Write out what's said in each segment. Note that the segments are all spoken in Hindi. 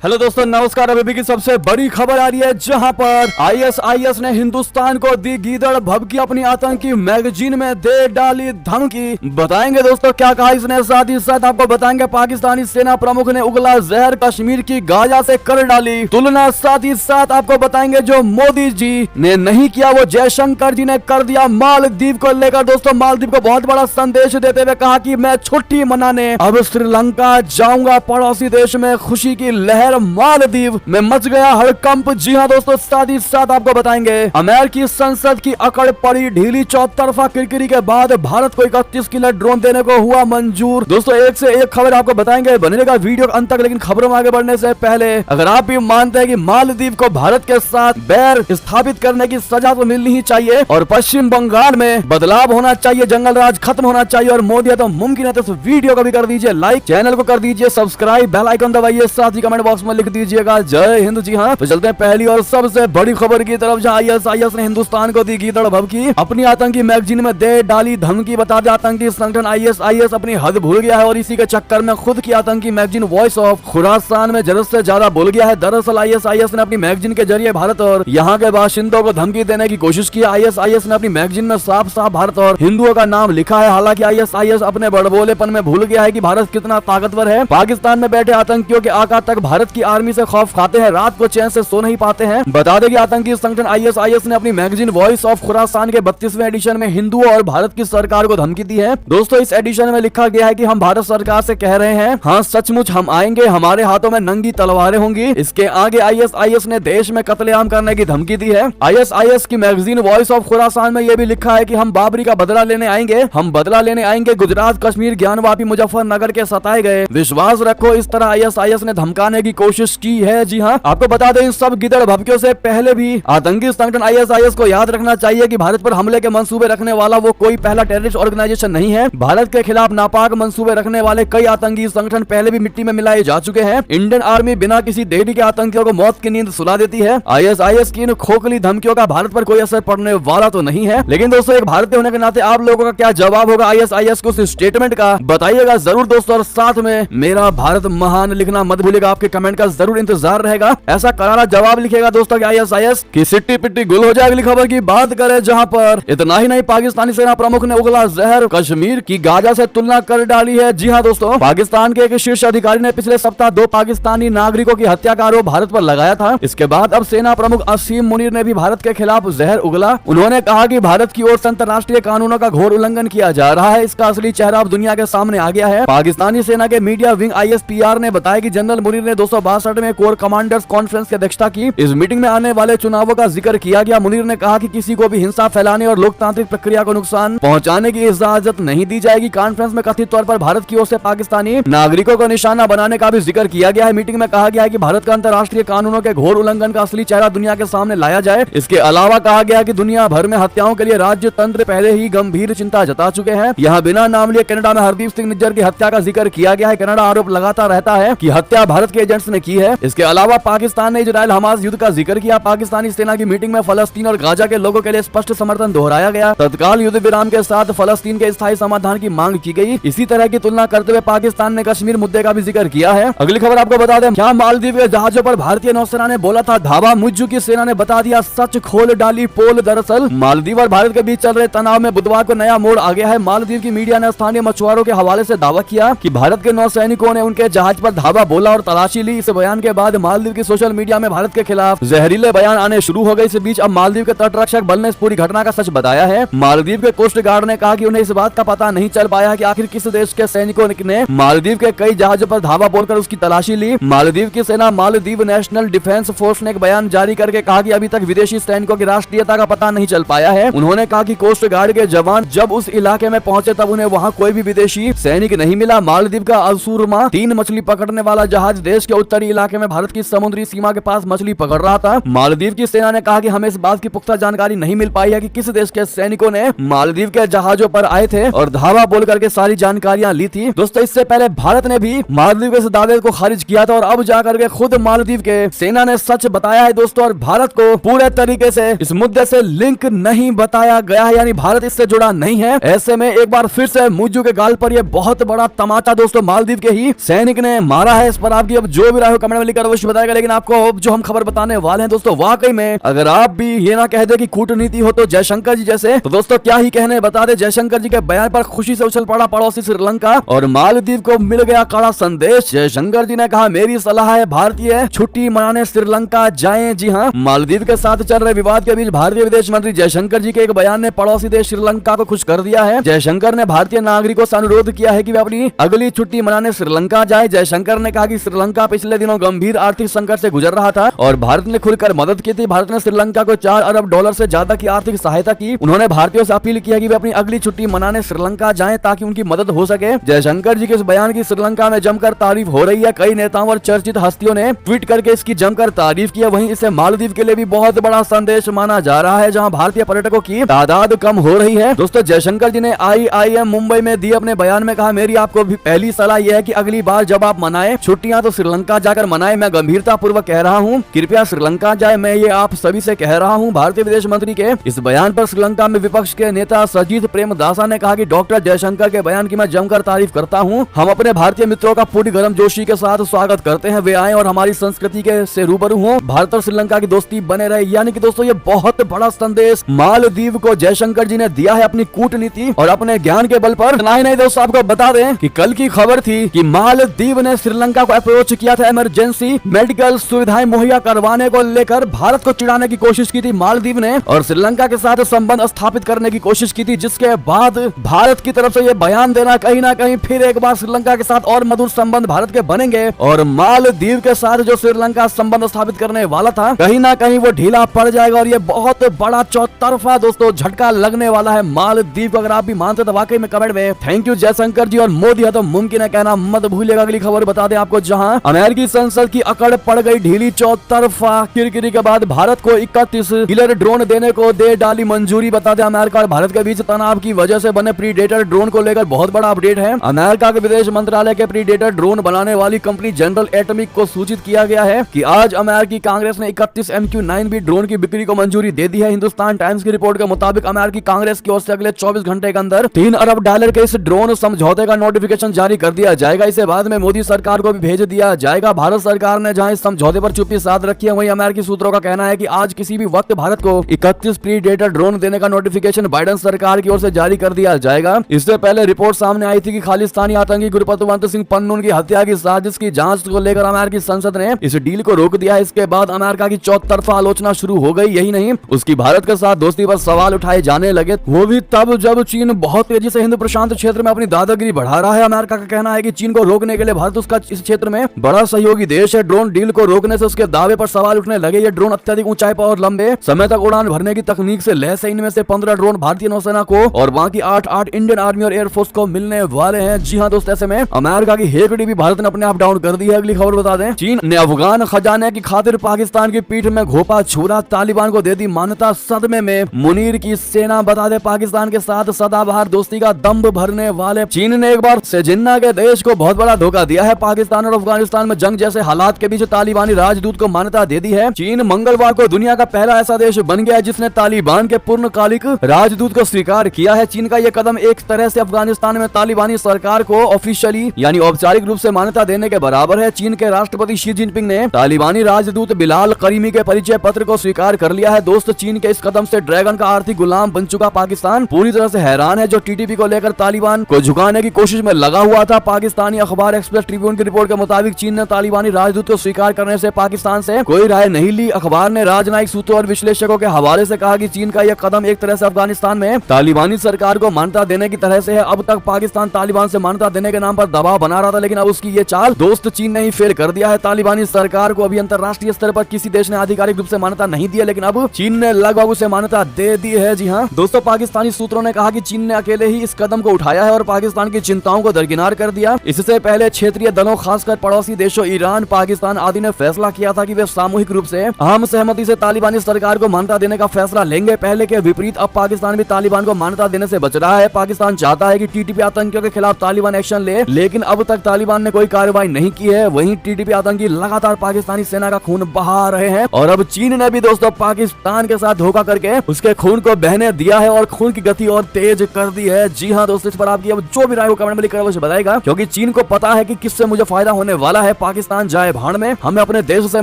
हेलो दोस्तों, नमस्कार। अभी की सबसे बड़ी खबर आ रही है, जहां पर आईएसआईएस ने हिंदुस्तान को दी गीदड़ भभकी, अपनी आतंकी मैगजीन में दे डाली धमकी। बताएंगे दोस्तों क्या कहा इसने, साथ ही साथ आपको बताएंगे पाकिस्तानी सेना प्रमुख ने उगला जहर, कश्मीर की गाजा से कर डाली तुलना। साथ ही साथ आपको बताएंगे जो मोदी जी ने नहीं किया वो जयशंकर जी ने कर दिया मालदीव को लेकर। दोस्तों मालदीव को बहुत बड़ा संदेश देते हुए कहा कि मैं छुट्टी मनाने अब श्रीलंका जाऊंगा। पड़ोसी देश में खुशी की लहर, मालदीव में मच गया हड़कंप। जी हाँ दोस्तों, साथ ही साथ आपको बताएंगे अमेरिकी संसद की अकड़ पड़ी ढीली, चौतरफा किरकिरी के बाद भारत को 31 किलो ड्रोन देने को हुआ मंजूर। दोस्तों एक से एक खबर आपको बताएंगे, बने रहेगा वीडियो अंत तक। लेकिन खबरों में आगे बढ़ने से पहले अगर आप भी मानते हैं कि मालदीव को भारत के साथ बैर स्थापित करने की सजा तो मिलनी ही चाहिए और पश्चिम बंगाल में बदलाव होना चाहिए, जंगल राज खत्म होना चाहिए और मोदी है तो मुमकिन है, तो इस वीडियो को भी कर दीजिए लाइक, चैनल को कर दीजिए सब्सक्राइब, बेल आइकन दबाइए, साथ ही कमेंट बॉक्स में लिख दीजिएगा जय हिंद। जी हाँ, तो चलते हैं पहली और सबसे बड़ी खबर की तरफ, जहां आईएसआईएस ने हिंदुस्तान को दी गीदड़ भभकी, अपनी आतंकी मैगजीन में दे डाली धमकी। बता दें आतंकी संगठन आईएसआईएस अपनी हद भूल गया है और इसी के चक्कर में खुद की आतंकी मैगजीन वॉइस ऑफ खुरासान में जरूरत से ज्यादा भूल गया है। दरअसल आईएसआईएस ने अपनी मैगजीन के जरिए भारत और यहाँ के बाशिंदों को धमकी देने की कोशिश की। आईएसआईएस ने अपनी मैगजीन में साफ साफ भारत और हिंदुओं का नाम लिखा है। हालांकि आईएसआईएस अपने बड़बोलेपन में भूल गया है कि भारत कितना ताकतवर है। पाकिस्तान में बैठे आतंकियों के आका तक भारत की आर्मी से खौफ खाते हैं, रात को चैन से सो नहीं पाते हैं। बता दें कि आतंकी संगठन आईएसआईएस ने अपनी मैगजीन वॉइस ऑफ खुरासान के 32वें एडिशन में हिंदुओं और भारत की सरकार को धमकी दी है। दोस्तों इस एडिशन में लिखा गया है कि हम भारत सरकार से कह रहे हैं, हाँ सचमुच हम आएंगे, हमारे हाथों में नंगी तलवारें होंगी। इसके आगे आईएसआईएस ने देश में कत्लेआम करने की धमकी दी है। आईएसआईएस की मैगजीन वॉइस ऑफ खुरासान में यह भी लिखा है कि हम बाबरी का बदला लेने आएंगे, हम बदला लेने आएंगे। गुजरात, कश्मीर, ज्ञानवापी, मुजफ्फरनगर के सताए गए विश्वास रखो। इस तरह आईएसआईएस ने धमकाने की कोशिश की है। जी हाँ, आपको बता दें इन सब गिदड़ भभकियों से पहले भी आतंकी संगठन आईएसआईएस को याद रखना चाहिए कि भारत पर हमले के मंसूबे रखने वाला वो कोई पहला टेररिस्ट ऑर्गेनाइजेशन नहीं है। भारत के खिलाफ नापाक मंसूबे रखने वाले कई आतंकी संगठन पहले भी मिट्टी में मिलाए जा चुके हैं। इंडियन आर्मी बिना किसी देरी के आतंकियों को मौत की नींद सुला देती है। आईएसआईएस की इन खोखली धमकियों का भारत पर कोई असर पड़ने वाला तो नहीं है। लेकिन दोस्तों एक भारतीय होने के नाते आप लोगों का क्या जवाब होगा आईएसआईएस को उस स्टेटमेंट का, बताइएगा जरूर दोस्तों। और साथ में मेरा भारत महान लिखना मत भूलिएगा, आपके कमेंट का जरूर इंतजार रहेगा। ऐसा करारा जवाब लिखेगा दोस्तों कि आईएसआईएस की सिट्टी पिट्टी गुल हो जाएगी। खबर की बात करें जहां पर इतना ही नहीं, पाकिस्तानी सेना प्रमुख ने उगला जहर, कश्मीर की गाजा से तुलना कर डाली है। जी हां दोस्तों, पाकिस्तान के एक शीर्ष अधिकारी ने पिछले सप्ताह 2 पाकिस्तानी नागरिकों की हत्या का आरोप भारत पर लगाया था। इसके बाद अब सेना प्रमुख असीम मुनीर ने भी भारत के खिलाफ जहर उगला। उन्होंने कहा कि भारत की ओर से अंतर्राष्ट्रीय कानूनों का घोर उल्लंघन किया जा रहा है। इसका असली चेहरा अब दुनिया के सामने आ गया है। पाकिस्तानी सेना के मीडिया विंग आईएसपीआर ने बताया कि जनरल मुनीर ने 262 में कोर कमांडर्स कॉन्फ्रेंस की अध्यक्षता की। इस मीटिंग में आने वाले चुनावों का जिक्र किया गया। मुनीर ने कहा कि किसी को भी हिंसा फैलाने और लोकतांत्रिक प्रक्रिया को नुकसान पहुंचाने की इजाजत नहीं दी जाएगी। कॉन्फ्रेंस में कथित तौर पर भारत की ओर से पाकिस्तानी नागरिकों को निशाना बनाने का भी जिक्र किया गया है। मीटिंग में कहा गया है कि भारत का अंतर्राष्ट्रीय कानूनों के घोर उल्लंघन का असली चेहरा दुनिया के सामने लाया जाए। इसके अलावा कहा गया कि दुनिया भर में हत्याओं के लिए राज्य तंत्र पहले ही गंभीर चिंता जता चुके हैं। यहाँ बिना नाम लिए कनाडा में हरदीप सिंह निज्जर की हत्या का जिक्र किया गया है। कनाडा आरोप लगाता रहता है कि हत्या भारत के एजेंट्स ने की है। इसके अलावा पाकिस्तान ने इजराइल हमास युद्ध का जिक्र किया। पाकिस्तानी सेना की मीटिंग में फलस्तीन और गाजा के लोगों के लिए स्पष्ट समर्थन दोहराया गया। तत्काल युद्ध विराम के साथ फलस्तीन के स्थायी समाधान की मांग की गई। इसी तरह की तुलना करते हुए पाकिस्तान ने कश्मीर मुद्दे का भी जिक्र किया है। अगली खबर आपको बता दें, क्या मालदीव के जहाजों पर भारतीय नौसेना ने बोला था धावा, मुज्जू की सेना ने बता दिया सच, खोल डाली पोल। दरअसल मालदीव और भारत के बीच चल रहे तनाव में बुधवार को नया मोड़ आ गया है। मालदीव की मीडिया ने स्थानीय मछुआरों के हवाले से दावा किया कि भारत के नौसैनिकों ने उनके जहाज पर धावा बोला और तलाशी ली। इस बयान के बाद मालदीव की सोशल मीडिया में भारत के खिलाफ जहरीले बयान आने शुरू हो गए। इस बीच अब मालदीव के तटरक्षक बल ने इस पूरी घटना का सच बताया है। मालदीव के कोस्ट गार्ड ने कहा कि उन्हें इस बात का पता नहीं चल पाया कि आखिर किस देश के सैनिकों ने मालदीव के कई जहाजों पर धावा बोलकर उसकी तलाशी ली। मालदीव की सेना मालदीव नेशनल डिफेंस फोर्स ने एक बयान जारी करके कहा कि अभी तक विदेशी सैनिकों की राष्ट्रीयता का पता नहीं चल पाया है। उन्होंने कहा कि कोस्ट गार्ड के जवान जब उस इलाके में पहुंचे तब उन्हें वहां कोई भी विदेशी सैनिक नहीं मिला। मालदीव का असुरमा 3 मछली पकड़ने वाला जहाज देश के उत्तरी इलाके में भारत की समुद्री सीमा के पास मछली पकड़ रहा था। मालदीव की सेना ने कहा कि हमें इस बात की पुख्ता जानकारी नहीं मिल पाई है कि किस देश के सैनिकों ने मालदीव के जहाजों पर आए थे और धावा बोल करके सारी जानकारियां ली थी। दोस्तों इससे पहले भारत ने भी मालदीव के इस दावे को खारिज किया था और अब जाकर के खुद मालदीव के सेना ने सच बताया है दोस्तों। और भारत को पूरे तरीके से इस मुद्दे से लिंक नहीं बताया गया है, यानी भारत इससे जुड़ा नहीं है। ऐसे में एक बार फिर से मुज्जू के गाल पर यह बहुत बड़ा तमाचा दोस्तों मालदीव के ही सैनिक ने मारा है। इस पर आपकी अब जो जो भी राय हो कमेंट में लिखकर अवश्य बताएगा। लेकिन आपको जो हम खबर बताने वाले हैं दोस्तों, वाकई में अगर आप भी ये ना कह दे कि कूटनीति हो तो जयशंकर जी जैसे, तो दोस्तों क्या ही कहने, बता दे जयशंकर जी के बयान पर खुशी से उछल पड़ा पड़ोसी श्रीलंका और मालदीव को मिल गया कड़ा संदेश। जयशंकर जी ने कहा, मेरी सलाह है भारतीय छुट्टी मनाने श्रीलंका जाएं। जी हाँ, मालदीव के साथ चल रहे विवाद के बीच भारतीय विदेश मंत्री जयशंकर जी के एक बयान ने पड़ोसी देश श्रीलंका को खुश कर दिया है। जयशंकर ने भारतीय नागरिकों से अनुरोध किया है कि वे अपनी अगली छुट्टी मनाने श्रीलंका जाए। जयशंकर ने कहा कि श्रीलंका पिछले दिनों गंभीर आर्थिक संकट से गुजर रहा था और भारत ने खुलकर मदद की थी। भारत ने श्रीलंका को 4 अरब डॉलर से ज्यादा की आर्थिक सहायता की। उन्होंने भारतीयों से अपील किया कि वे अपनी अगली छुट्टी मनाने श्रीलंका जाएं ताकि उनकी मदद हो सके। जयशंकर जी के इस बयान की श्रीलंका में जमकर तारीफ हो रही है। कई नेताओं और चर्चित हस्तियों ने ट्वीट करके इसकी जमकर तारीफ की है। वहीं इसे मालदीव के लिए भी बहुत बड़ा संदेश माना जा रहा है, जहां भारतीय पर्यटकों की तादाद कम हो रही है। दोस्तों जयशंकर जी ने IIM मुंबई में दिए अपने बयान में कहा, मेरी आपको भी पहली सलाह यह है कि अगली बार जब आप मनाएं छुट्टियां तो श्रीलंका जाकर मनाएं। मैं गंभीरता पूर्वक कह रहा हूं, कृपया श्रीलंका जाए, मैं ये आप सभी से कह रहा हूं। भारतीय विदेश मंत्री के इस बयान पर श्रीलंका में विपक्ष के नेता सजीत प्रेमदासा ने कहा कि डॉक्टर जयशंकर के बयान की मैं जमकर तारीफ करता हूं। हम अपने भारतीय मित्रों का पूरी गर्मजोशी के साथ स्वागत करते हैं। वे आए और हमारी संस्कृति के से रूबरू हों, भारत और श्रीलंका की दोस्ती बने रहे। यानी कि दोस्तों ये बहुत बड़ा संदेश मालदीव को जयशंकर जी ने दिया है अपनी कूटनीति और अपने ज्ञान के बल पर। नहीं दोस्तों, आपको बता दें कि कल की खबर थी कि मालदीव ने श्रीलंका को अप्रोच किया था इमरजेंसी मेडिकल सुविधाएं मुहैया करवाने को लेकर। भारत को चिढ़ाने की कोशिश की थी मालदीव ने और श्रीलंका के साथ संबंध स्थापित करने की कोशिश की थी, जिसके बाद भारत की तरफ से ये बयान देना कहीं ना कहीं फिर एक बार श्रीलंका के साथ और मधुर संबंध भारत के बनेंगे और मालदीव के साथ जो श्रीलंका संबंध स्थापित करने वाला था कहीं ना कहीं वो ढीला पड़ जाएगा और ये बहुत बड़ा चौतरफा दोस्तों झटका लगने वाला है मालदीव को। अगर आप भी मानते तो वाकई में कमेंट में थैंक यू जयशंकर जी और मोदी है तो मुमकिन है कहना मत भूलिएगा। अगली खबर बता दें आपको, जहां अमेरिकी संसद की अकड़ पड़ गई ढीली। चौतरफा किरकिरी के बाद भारत को 31 किलर ड्रोन देने को दे डाली मंजूरी। बता दें अमेरिका और भारत के बीच तनाव की वजह से बने प्रीडेटर ड्रोन को लेकर बहुत बड़ा अपडेट है। अमेरिका के विदेश मंत्रालय के प्रीडेटर ड्रोन बनाने वाली कंपनी जनरल एटॉमिक को सूचित किया गया है कि आज अमेरिकी कांग्रेस ने 31 MQ-9B ड्रोन की बिक्री को मंजूरी दे दी है। हिंदुस्तान टाइम्स की रिपोर्ट के मुताबिक अमेरिकी कांग्रेस की ओर से अगले 24 घंटे के अंदर 3 अरब डॉलर के इस ड्रोन समझौते का नोटिफिकेशन जारी कर दिया जाएगा। इसे बाद में मोदी सरकार को भी भेज दिया जाएगा। भारत सरकार ने जहां इस समझौते पर चुप्पी साध रखी है, वहीं अमेरिकी सूत्रों का कहना है कि आज किसी भी वक्त भारत को 31 प्रीडेटर ड्रोन देने का नोटिफिकेशन बाइडेन सरकार की ओर से जारी कर दिया जाएगा। इससे पहले रिपोर्ट सामने आई थी कि खालिस्तानी आतंकी गुरपतवंत सिंह पन्नून की हत्या की साजिश की जांच को लेकर अमेरिकी संसद ने इस डील को रोक दिया है। इसके बाद अमेरिका की चौतरफा आलोचना शुरू हो गई। यही नहीं, उसकी भारत के साथ दोस्ती पर सवाल उठाए जाने लगे, वो भी तब जब चीन बहुत तेजी से हिंद प्रशांत क्षेत्र में अपनी दादागिरी बढ़ा रहा है। अमेरिका का कहना है कि चीन को रोकने के लिए भारत उसका इस क्षेत्र में बड़ा सहयोगी देश है। ड्रोन डील को रोकने से उसके दावे पर सवाल उठने लगे। ये ड्रोन अत्यधिक ऊंचाई पर और लंबे समय तक उड़ान भरने की तकनीक से लैस है। इनमें से 15 ड्रोन भारतीय नौसेना को और बाकी 8 इंडियन आर्मी और एयरफोर्स को मिलने वाले हैं। जी हाँ दोस्त, ऐसे में अमेरिका की हेकड़ी भी भारत ने अपने आप डाउन कर दी है। अगली खबर बता दें, चीन ने अफगान खजाने की खातिर पाकिस्तान की पीठ में घोपा छुरा, तालिबान को दे दी मान्यता। सदमे में मुनीर की सेना। बता दे पाकिस्तान के साथ सदाबहार दोस्ती का दम्भ भरने वाले चीन ने एक बार से जिन्ना के देश को बहुत बड़ा धोखा दिया है। पाकिस्तान और अफगानिस्तान में जंग जैसे हालात के बीच तालिबानी राजदूत को मान्यता दे दी है। चीन मंगलवार को दुनिया का पहला ऐसा देश बन गया है जिसने तालिबान के पूर्णकालिक राजदूत को स्वीकार किया है। चीन का यह कदम एक तरह से अफगानिस्तान में तालिबानी सरकार को ऑफिशियली यानी औपचारिक रूप से मान्यता देने के बराबर है। चीन के राष्ट्रपति शी जिनपिंग ने तालिबानी राजदूत बिलाल करीमी के परिचय पत्र को स्वीकार कर लिया है। दोस्त, चीन के इस कदम से ड्रैगन का आर्थिक गुलाम बन चुका पाकिस्तान पूरी तरह से हैरान है, जो TTP को लेकर तालिबान को झुकाने की कोशिश में लगा हुआ था। पाकिस्तानी अखबार एक्सप्रेस ट्रिब्यून की रिपोर्ट के मुताबिक चीन ने तालिबानी राजदूत को स्वीकार करने से पाकिस्तान से कोई राय नहीं ली। अखबार ने राजनयिक सूत्रों और विश्लेषकों के हवाले से कहा कि चीन का यह कदम एक तरह से अफगानिस्तान में तालिबानी सरकार को मान्यता देने की तरह से है। अब तक पाकिस्तान तालिबान से मान्यता देने के नाम पर दबाव बना रहा था, लेकिन अब उसकी ये चाल दोस्त चीन ने ही फेल कर दिया है। तालिबानी सरकार को अभी अंतरराष्ट्रीय स्तर पर किसी देश ने आधिकारिक रूप से मान्यता नहीं दी है, लेकिन अब चीन ने लगभग उसे मान्यता दे दी है। जी हाँ दोस्तों, पाकिस्तानी सूत्रों ने कहा कि चीन ने अकेले ही इस कदम को उठाया है और पाकिस्तान की चिंताओं को दरकिनार कर दिया। इससे पहले क्षेत्रीय दलों, खासकर पड़ोसी देशों ईरान, पाकिस्तान आदि ने फैसला किया था कि वे सामूहिक रूप से अहम सहमति से तालिबानी सरकार को मान्यता देने का फैसला लेंगे। पहले के विपरीत अब पाकिस्तान भी तालिबान को मान्यता देने से बच रहा है। पाकिस्तान चाहता है कि TTP आतंकियों के खिलाफ तालिबान एक्शन ले, लेकिन अब तक तालिबान ने कोई कार्रवाई नहीं की है। वहीं TTP आतंकी लगातार पाकिस्तानी सेना का खून बहा रहे हैं और अब चीन ने भी दोस्तों पाकिस्तान के साथ धोखा करके उसके खून को बहने दिया है और खून की गति और तेज कर दी है। जी हाँ दोस्तों, इस पर आपकी अब जो भी राय हो कमेंट में लिखकर अवश्य बताएगा, क्योंकि चीन को पता है कि किससे मुझे फायदा होने वाला है। पाकिस्तान जाए भाड़ में, हमें अपने देश से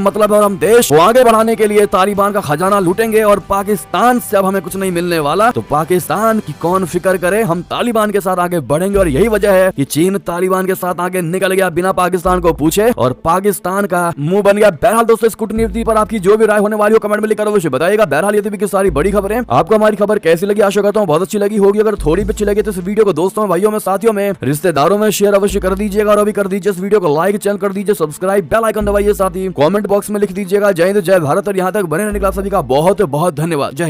मतलब है और हम देश को आगे बढ़ाने के लिए तालिबान का खजाना लूटेंगे और पाकिस्तान से अब हमें कुछ नहीं मिलने वाला, तो पाकिस्तान की कौन फिक्र करे, हम तालिबान के साथ आगे बढ़ेंगे। और यही वजह है कि चीन तालिबान के साथ आगे निकल गया बिना पाकिस्तान को पूछे और पाकिस्तान का मुंह बन गया। बहरहाल दोस्तों, इस कूटनीति पर आपकी जो भी राय होने वाली हो कमेंट में लिखकर अवश्य बताइएगा। बहरहाल ये थी कि सारी बड़ी खबरें, आपको हमारी खबर कैसी लगी, आशा करता हूँ बहुत अच्छी लगी होगी। अगर थोड़ी भी अच्छी लगी तो इस वीडियो को दोस्तों में, भाइयों में, साथियों में, रिश्तेदारों में शेयर अवश्य कर दीजिएगा और अभी कर दीजिए इस वीडियो को लाइक, चैनल कर दीजिए सब्सक्राइब, बेल आइकन दबाइए, साथ ही कमेंट बॉक्स में लिख दीजिएगा जय हिंद जय भारत। और यहाँ तक बने रहने के लिए आप सभी का बहुत बहुत धन्यवाद। जय हिंद।